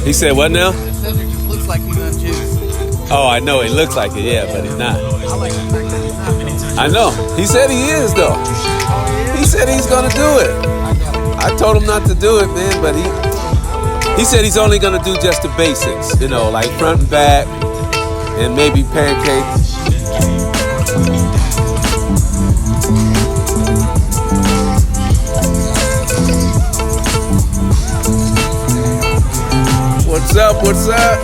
He said what now? Cedric just looks like he's on juice. Oh, I know. He looks like it, yeah, but he's not. I like the fact that he's not. I know. He said he is, though. He said he's going to do it. I told him not to do it, man, but he said he's only going to do just the basics, you know, like front and back and maybe pancakes. What's up? What's up?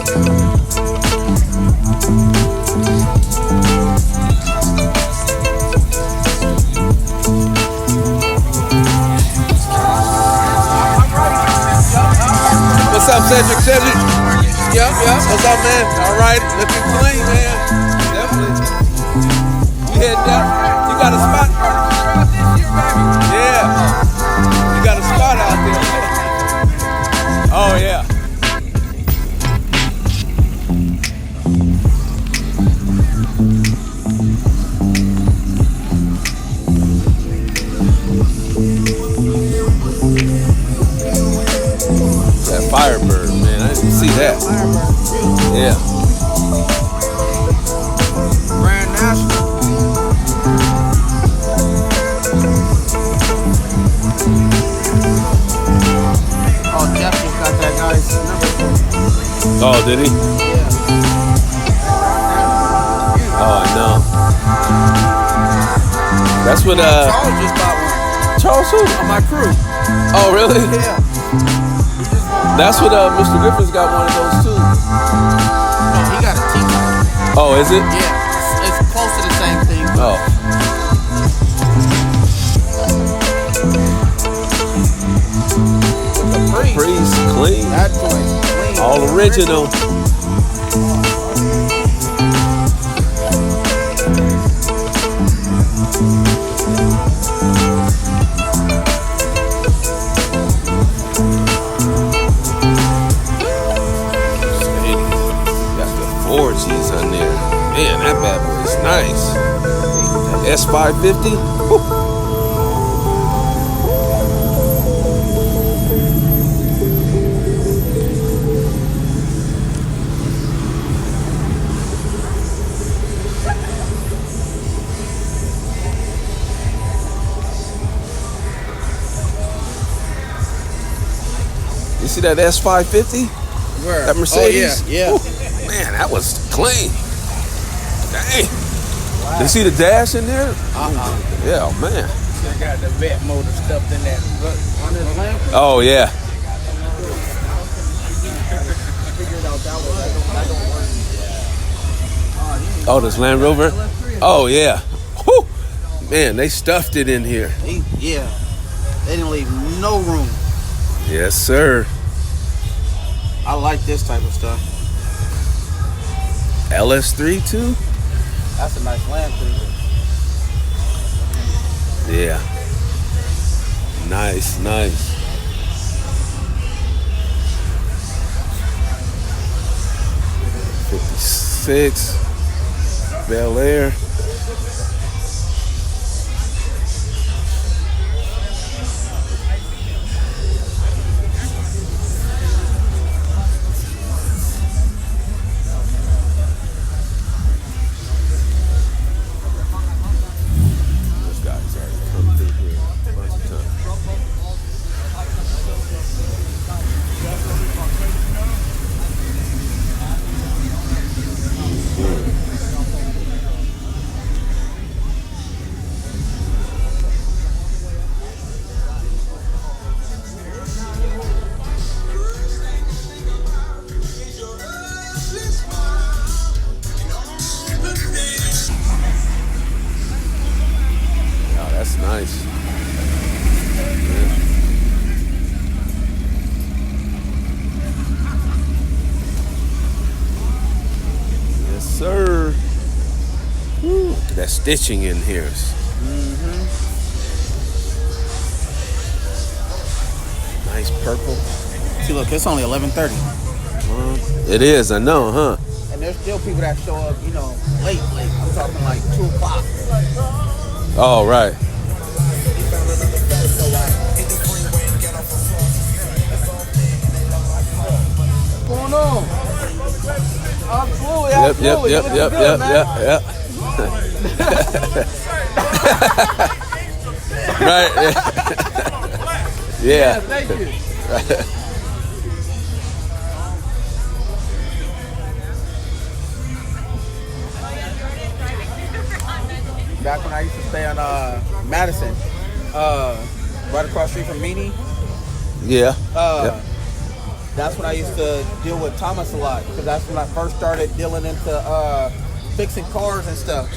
What's up, Cedric? Cedric? Yep. What's up, man? All right. Looking clean, man. Definitely. You heading up? You got a spot? Yeah. You got a spot out there. Oh, yeah. That Firebird, man, I didn't see that. Yeah. Grand National. Oh, Jeff just got that guy's number. Oh, did he? Yeah. Oh, I know. That's what, Charles just bought one Charles who? on my crew. Oh, really? Yeah. That's what, Mr. Griffin's got one of those too. No, he got a T-top. Oh, is it? Yeah, it's close to the same thing. Oh. The Priest. Priest, clean. That joint's clean. All original. Got the 4Gs on there. Man, that bad boy is nice. That S550. Whew. You see that S550? Where? That Mercedes? Oh, yeah. Whew. Man, that was clean. Dang. Wow. You see the dash in there? Yeah, oh, man. They got the vet motor stuffed in that. On his lamp? Oh, yeah. Oh, this Land Rover? Oh, yeah. Whew. Man, they stuffed it in here. Yeah. They didn't leave no room. Yes, sir. I like this type of stuff. LS3 too? That's a nice Land Cruiser. Yeah. Nice. 56 Bel Air. That's nice. Yeah. Yes, sir. Woo. That stitching in here. Nice purple. See, look, it's only 11:30. It is, I know, huh? And there's still people that show up, you know, late. I'm talking like 2 o'clock. Oh, right. Yep. You looking good, man. Right. Yeah. Thank you. Back when I used to stay on Madison, right across the street from Meany, Yeah. that's when I used to deal with Thomas a lot, because that's when I first started dealing into fixing cars and stuff.